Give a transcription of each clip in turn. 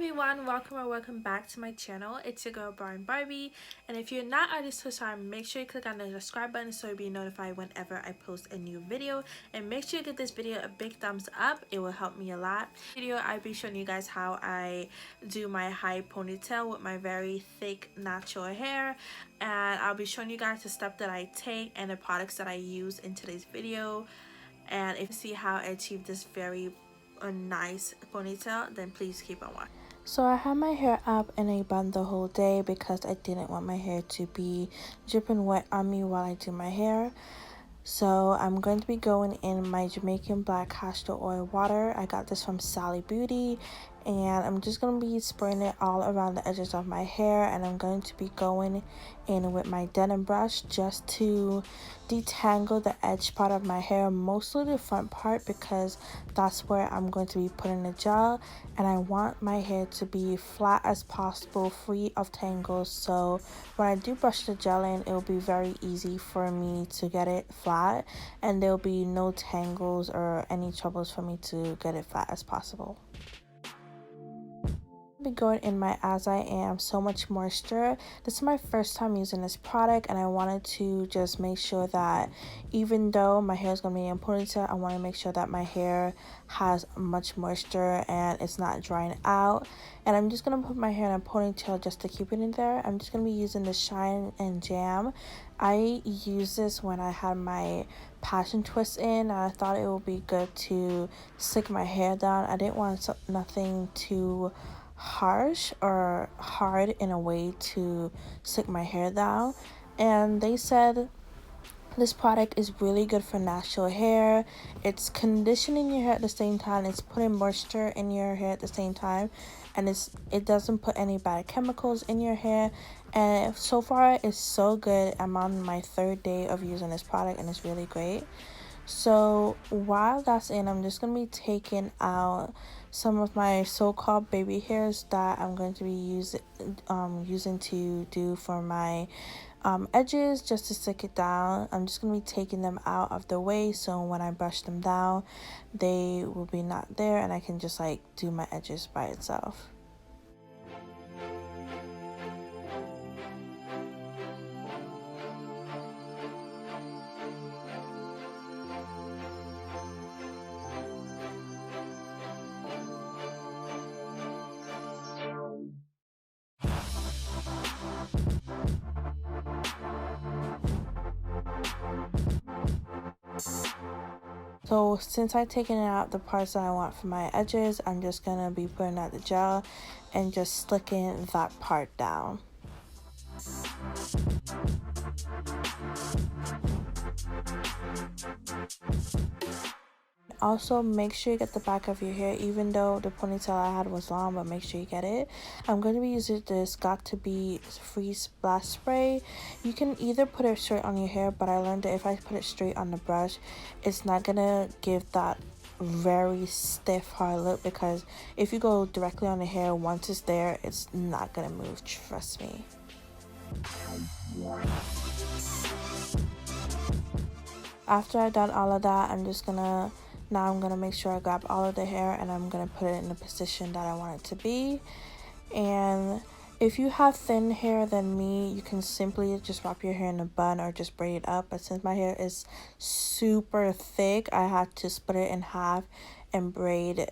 everyone, welcome back to my channel. It's your girl Barbie, and if you're not already subscribed, make sure you click on the subscribe button so you'll be notified whenever I post a new video, and make sure you give this video a big thumbs up. It will help me a lot. Video I'll be showing you guys how I do my high ponytail with my very thick natural hair, and I'll be showing you guys the steps that I take and the products that I use in today's video. And if you see how I achieve this very nice ponytail, then please keep on watching. So I had my hair up in a bun the whole day because I didn't want my hair to be dripping wet on me while I do my hair. So I'm going to be going in my Jamaican black castor oil water. I got this from Sally Beauty, and I'm just going to be spraying it all around the edges of my hair, and I'm going to be going in with my denim brush just to detangle the edge part of my hair, mostly the front part, because that's where I'm going to be putting the gel, and I want my hair to be flat as possible, free of tangles, so when I do brush the gel in, it will be very easy for me to get it flat, and there will be no tangles or any troubles for me to get it flat as possible. Be going in my As I Am So Much Moisture. This is my first time using this product, and I wanted to just make sure that even though my hair is going to be in ponytail, I want to make sure that my hair has much moisture and it's not drying out. And I'm just going to put my hair in a ponytail just to keep it in there. I'm just going to be using the Shine and Jam. I used this when I had my passion twist in, and I thought it would be good to slick my hair down. I didn't want nothing too harsh or hard in a way to slick my hair down, and they said this product is really good for natural hair. It's conditioning your hair at the same time, it's putting moisture in your hair at the same time, and it doesn't put any bad chemicals in your hair, and so far it's so good. I'm on my 3rd day of using this product, and it's really great. So while that's in, I'm just going to be taking out some of my so-called baby hairs that I'm going to be using to do for my edges, just to stick it down. I'm just going to be taking them out of the way, so when I brush them down, they will be not there, and I can just like do my edges by itself. So since I've taken out the parts that I want for my edges, I'm just going to be putting out the gel and just slicking that part down. Also, make sure you get the back of your hair, even though the ponytail I had was long, but make sure you get it. I'm going to be using this Got To Be Free Splash Spray. You can either put it straight on your hair, but I learned that if I put it straight on the brush, it's not going to give that very stiff hard look, because if you go directly on the hair, once it's there, it's not going to move, trust me. After I've done all of that, I'm gonna make sure I grab all of the hair, and I'm gonna put it in the position that I want it to be. And if you have thin hair than me, you can simply just wrap your hair in a bun or just braid it up, but since my hair is super thick, I had to split it in half and braid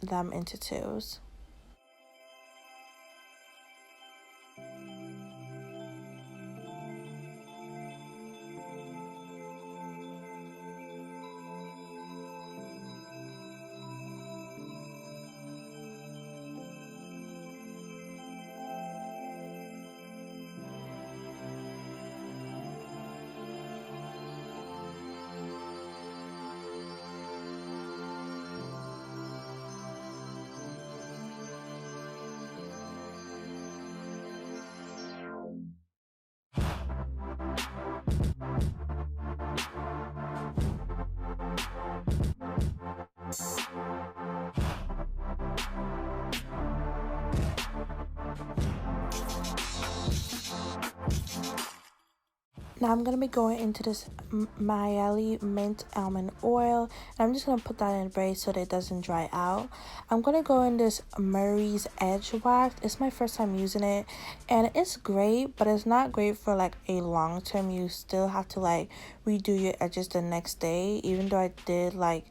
them into 2s. Now I'm going to be going into this Mayeli Mint Almond Oil. And I'm just going to put that in a braid so that it doesn't dry out. I'm going to go in this Murray's Edge Wax. It's my first time using it. And it's great, but it's not great for like a long term. You still have to like redo your edges the next day. Even though I did like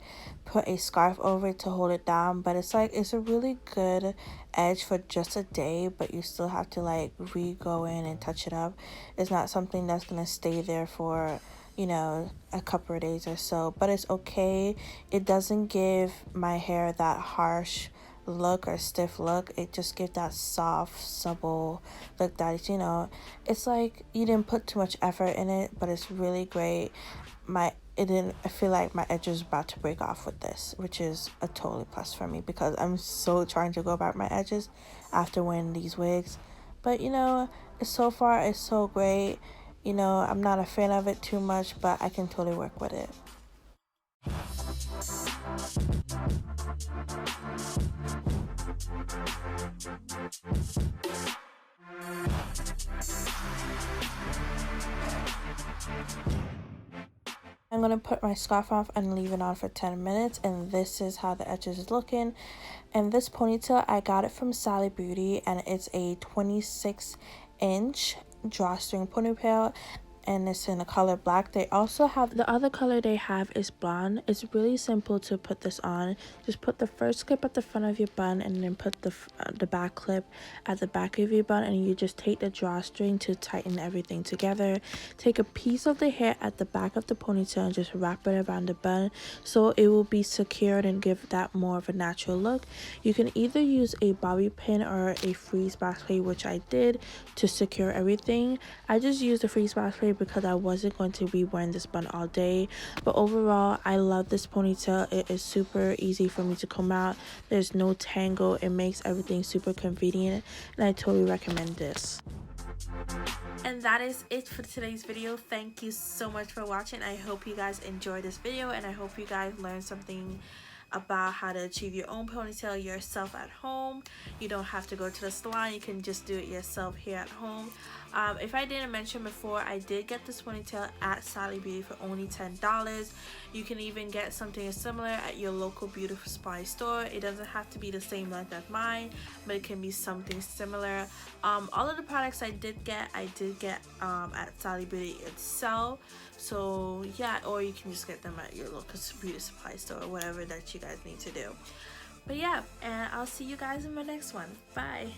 put a scarf over it to hold it down. But it's like, it's a really good edge for just a day, but you still have to like go in and touch it up. It's not something that's gonna stay there for, you know, a couple of days or so, but it's okay. It doesn't give my hair that harsh look or stiff look. It just gives that soft, supple look that, you know, it's like you didn't put too much effort in it, but it's really great. I feel like my edge is about to break off with this, which is a totally plus for me because I'm so trying to go back my edges after wearing these wigs. But you know, so far it's so great. You know, I'm not a fan of it too much, but I can totally work with it. I'm going to put my scarf off and leave it on for 10 minutes, and this is how the edges is looking. And this ponytail, I got it from Sally Beauty, and it's a 26-inch drawstring ponytail, and it's in the color black. They also have the other color they have is blonde. It's really simple to put this on. Just put the first clip at the front of your bun and then put the back clip at the back of your bun, and you just take the drawstring to tighten everything together. Take a piece of the hair at the back of the ponytail and just wrap it around the bun so it will be secured and give that more of a natural look. You can either use a bobby pin or a freeze box plate, which I did, to secure everything. I just used the freeze box plate because I wasn't going to be wearing this bun all day. But overall, I love this ponytail. It is super easy for me to comb out. There's no tangle. It makes everything super convenient, and I totally recommend this. And that is it for today's video. Thank you so much for watching. I hope you guys enjoyed this video, and I hope you guys learned something about how to achieve your own ponytail yourself at home. You don't have to go to the salon. You can just do it yourself here at home. If I didn't mention before, I did get this ponytail at Sally Beauty for only $10. You can even get something similar at your local beauty supply store. It doesn't have to be the same length as mine, but it can be something similar. All of the products I did get at Sally Beauty itself. So yeah, or you can just get them at your local beauty supply store or whatever that you guys need to do. But yeah, and I'll see you guys in my next one. Bye.